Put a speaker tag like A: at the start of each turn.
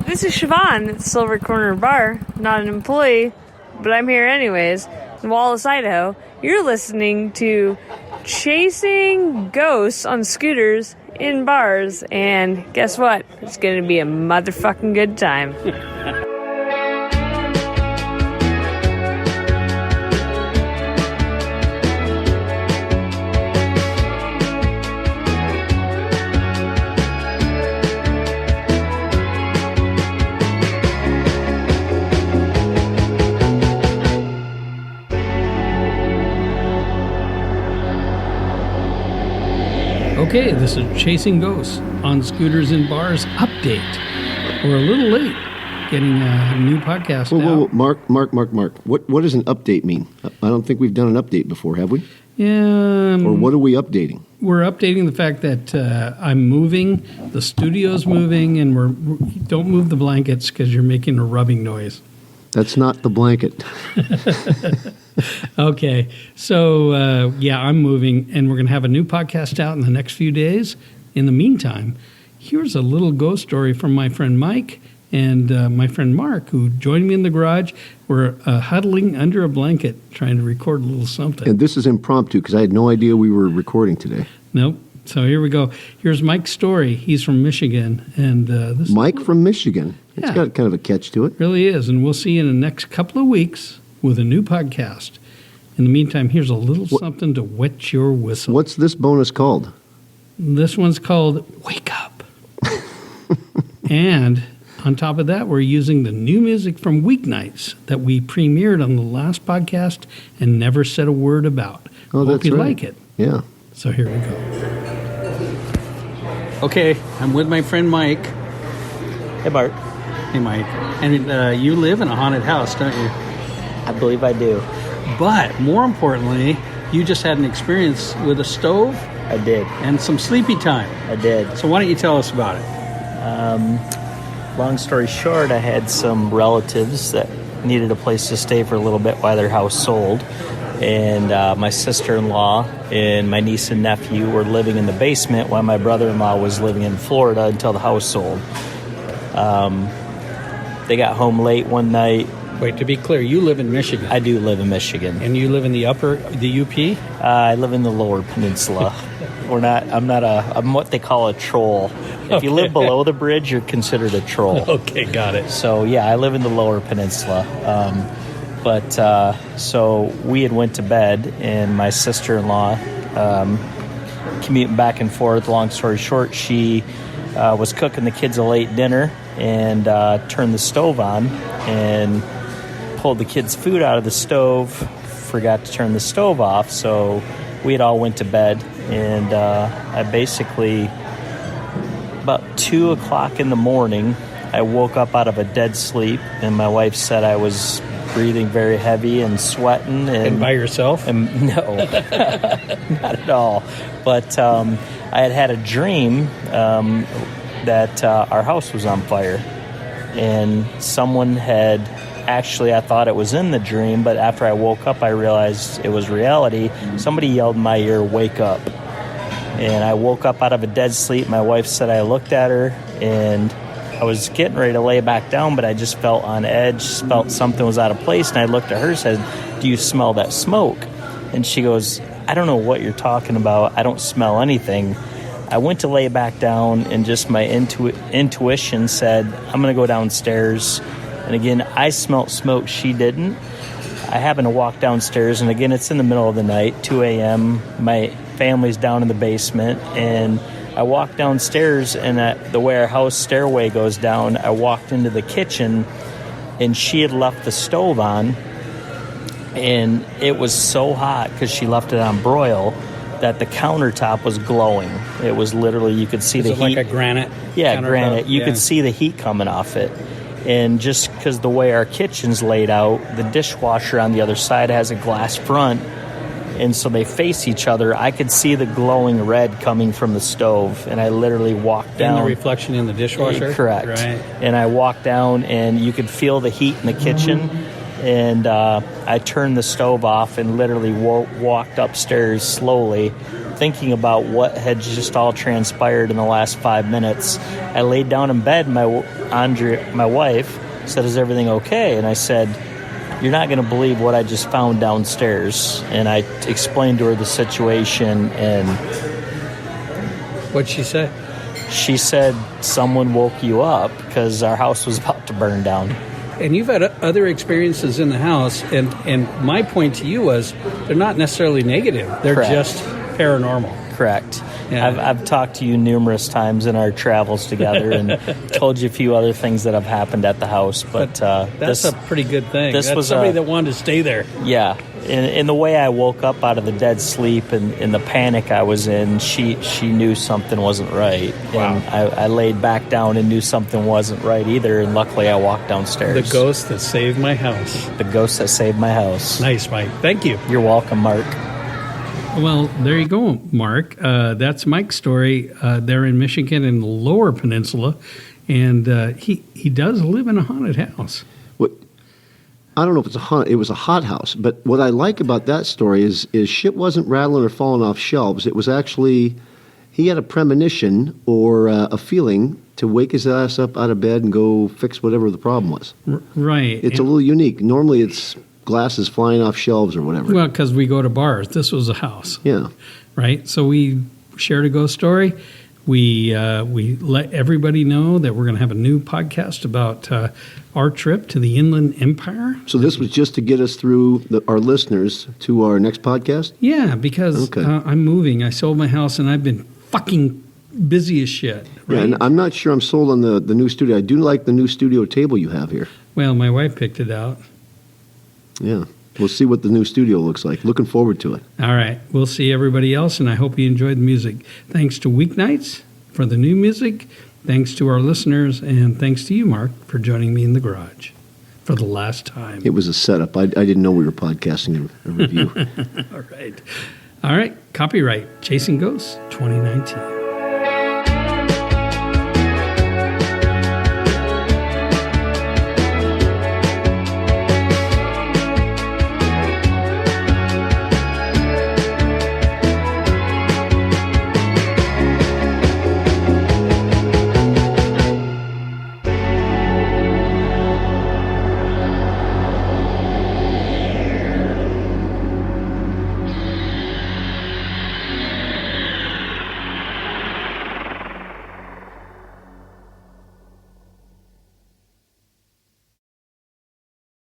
A: This is Siobhan at Silver Corner Bar. Not an employee, but I'm here anyways. In Wallace, Idaho. You're listening to Chasing Ghosts on Scooters in Bars. And guess what? It's going to be a motherfucking good time.
B: Okay, this is Chasing Ghosts on Scooters in Bars update. We're a little late getting a new podcast out.
C: Mark. What does an update mean? I don't think we've done an update before, have we?
B: Yeah.
C: Or what are we updating?
B: We're updating the fact that I'm moving, the studio's moving, and don't move the blankets because you're making a rubbing noise.
C: That's not the blanket.
B: Okay, so I'm moving, and we're going to have a new podcast out in the next few days. In the meantime, here's a little ghost story from my friend Mike and my friend Mark, who joined me in the garage. We're huddling under a blanket trying to record a little something.
C: And this is impromptu because I had no idea we were recording today.
B: Nope. So here we go. Here's Mike's story. He's from Michigan, and this
C: Mike from Michigan. It's got kind of a catch to it.
B: Really is, and we'll see you in the next couple of weeks with a new podcast. In the meantime, here's a little something to wet your whistle.
C: What's this bonus called?
B: This one's called Wake Up. And on top of that, we're using the new music from Weeknights that we premiered on the last podcast and never said a word about.
C: Oh,
B: Hope you
C: right.
B: like it.
C: Yeah.
B: So here we go. Okay, I'm with my friend Mike.
D: Hey, Bart.
B: Hey, Mike. And you live in a haunted house, don't you?
D: I believe I do.
B: But more importantly, you just had an experience with a stove.
D: I did.
B: And some sleepy time.
D: I did.
B: So why don't you tell us about it?
D: Long story short, I had some relatives that needed a place to stay for a little bit while their house sold. And my sister-in-law and my niece and nephew were living in the basement while my brother-in-law was living in Florida until the house sold. They got home late one night.
B: Wait, to be clear, you live in Michigan.
D: I do live in Michigan.
B: And you live in the UP?
D: I live in the lower peninsula. I'm what they call a troll. If you live below the bridge, you're considered a troll.
B: Okay, got it.
D: So, yeah, I live in the lower peninsula. So we had went to bed, and my sister-in-law, commuting back and forth, long story short, she was cooking the kids a late dinner and turned the stove on and pulled the kids' food out of the stove, forgot to turn the stove off, so we had all went to bed, and I basically, about 2 o'clock in the morning, I woke up out of a dead sleep, and my wife said I was breathing very heavy and sweating.
B: And by yourself?
D: No, not at all. But I had a dream that our house was on fire, and someone had... Actually, I thought it was in the dream, but after I woke up, I realized it was reality. Somebody yelled in my ear, "Wake up." And I woke up out of a dead sleep. My wife said I looked at her, and I was getting ready to lay back down, but I just felt on edge, felt something was out of place, and I looked at her and said, "Do you smell that smoke?" And she goes, "I don't know what you're talking about. I don't smell anything." I went to lay back down, and just my intuition said, "I'm going to go downstairs." And again, I smelt smoke. She didn't. I happened to walk downstairs, and again, it's in the middle of the night, 2 a.m. My family's down in the basement, and I walked downstairs, and the way our house stairway goes down, I walked into the kitchen, and she had left the stove on, and it was so hot because she left it on broil that the countertop was glowing. It was literally, you could see the heat.
B: Is it like a granite?
D: Yeah, granite. You could see the heat coming off it. And just because the way our kitchen's laid out, the dishwasher on the other side has a glass front, and so they face each other. I could see the glowing red coming from the stove, and I literally walked down.
B: And the reflection in the dishwasher?
D: Correct.
B: Right.
D: And I walked down, and you could feel the heat in the kitchen, and I turned the stove off and literally walked upstairs slowly thinking about what had just all transpired in the last 5 minutes, I laid down in bed. My wife said, "Is everything okay?" And I said, "You're not going to believe what I just found downstairs." And I explained to her the situation, and
B: What'd she say?
D: she said, "Someone woke you up because our house was about to burn down."
B: And you've had other experiences in the house, and my point to you was they're not necessarily negative. They're
D: Correct.
B: just paranormal.
D: Correct.
B: Yeah.
D: I've talked to you numerous times in our travels together and told you a few other things that have happened at the house. But
B: That's a pretty good thing.
D: this
B: That's
D: was
B: somebody
D: a-
B: that wanted to stay there.
D: Yeah. In the way I woke up out of the dead sleep and in the panic I was in, she knew something wasn't right.
B: Wow.
D: And I laid back down and knew something wasn't right either. And luckily I walked downstairs.
B: The ghost that saved my house.
D: The ghost that saved my house.
B: Nice, Mike. Thank you.
D: You're welcome, Mark.
B: Well, there you go, Mark. That's Mike's story. There in Michigan in the Lower Peninsula, and he does live in a haunted house.
C: What I don't know if it's a haunt. It was a hot house, but what I like about that story is shit wasn't rattling or falling off shelves. It was actually he had a premonition or a feeling to wake his ass up out of bed and go fix whatever the problem was.
B: Right.
C: It's a little unique. Normally, it's glasses flying off shelves or whatever.
B: Well, because we go to bars. This was a house.
C: Yeah.
B: Right? So we shared a ghost story. We let everybody know that we're going to have a new podcast about our trip to the Inland Empire.
C: So this was just to get us through our listeners to our next podcast?
B: Yeah, because
C: Okay.
B: I'm moving. I sold my house, and I've been fucking busy as shit. Right?
C: Yeah, and I'm not sure I'm sold on the new studio. I do like the new studio table you have here.
B: Well, my wife picked it out.
C: Yeah. We'll see what the new studio looks like. Looking forward to it.
B: All right. We'll see everybody else, and I hope you enjoyed the music. Thanks to Weeknights for the new music. Thanks to our listeners, and thanks to you, Mark, for joining me in the garage for the last time.
C: It was a setup. I didn't know we were podcasting a review.
B: All right. All right. Copyright Chasing Ghosts 2019.